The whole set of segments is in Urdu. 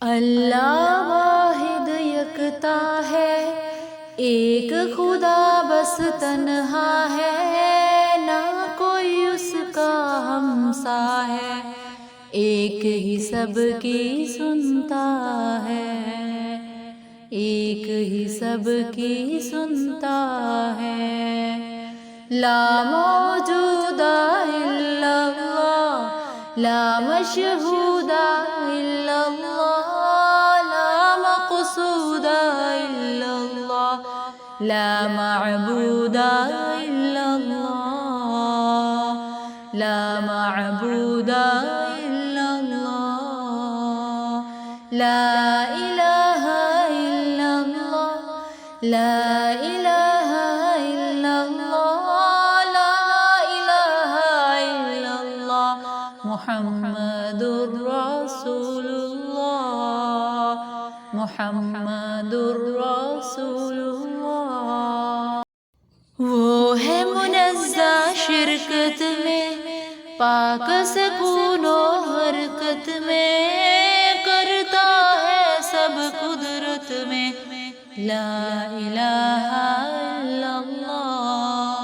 اللہ واحد یکتا ہے، ایک خدا بس تنہا ہے، نہ کوئی اس کا ہمسا ہے، ایک ہی سب کی سنتا ہے، ایک ہی سب کی سنتا ہے۔ لا موجود الا اللہ، لا مشہود الا اللہ، لا مقصود الا اللہ، لا معبود الا اللہ، لا معبود الا اللہ، لا الہ الا اللہ، لا الہ الا اللہ، لا الہ الا اللہ، محمد الرسول اللہ، محمد الرسول اللہ۔ وہ ہے منزہ شرکت میں، پاک سکون و حرکت میں، کرتا ہے سب قدرت میں، لا الہ الا اللہ،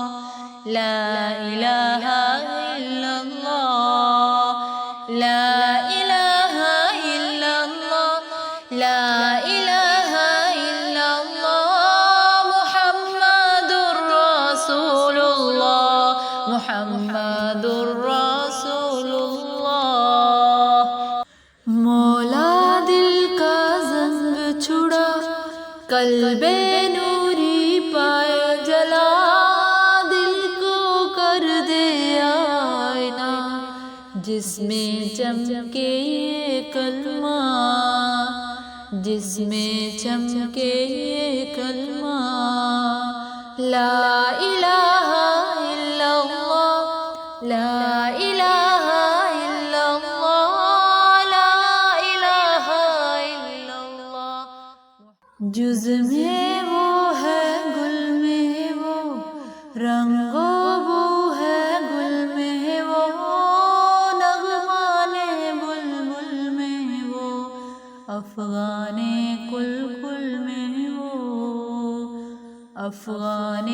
لا الہ الا اللہ، لا الہ الا اللہ، لا الہ الا اللہ، محمد الرسول اللہ، محمد الرسول اللہ۔ مولا دل کا زنگ چھڑا، قلب نوری پائے جلا، دل کو کر دے آئینہ، جس میں چمکے یہ کلمہ، جس میں چمکے یہ کلمہ، لا الہ الا اللہ، لا الہ الا اللہ، لا الہ الا اللہ۔ جز میں وہ ہے گل میں وہ، رنگ و بو ہے گل میں وہ، نغمان بلبل میں وہ، افغان کل کل میں وہ، افغان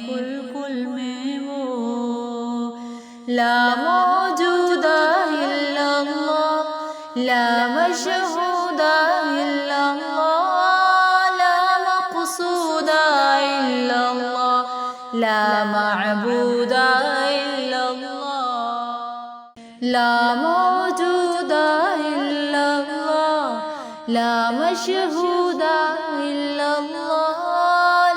کل کل میں وہ، لا موجود الا اللہ، لا مشہود الا اللہ، لا مقصود الا اللہ، لا معبود الا اللہ، لا موجود الا اللہ، لا مشہود الا اللہ،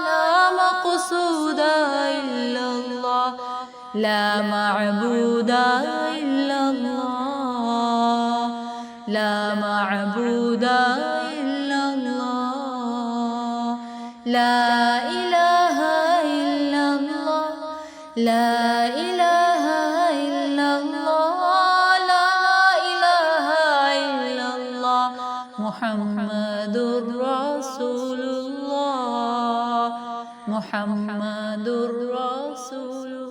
لا مقصود الا اللہ، لا معبود الا اللہ، لا معبود الا اللہ، لا الہ الا اللہ، لا الہ الا اللہ، لا الہ الا اللہ، محمد الرسول اللہ، محمد الرسول۔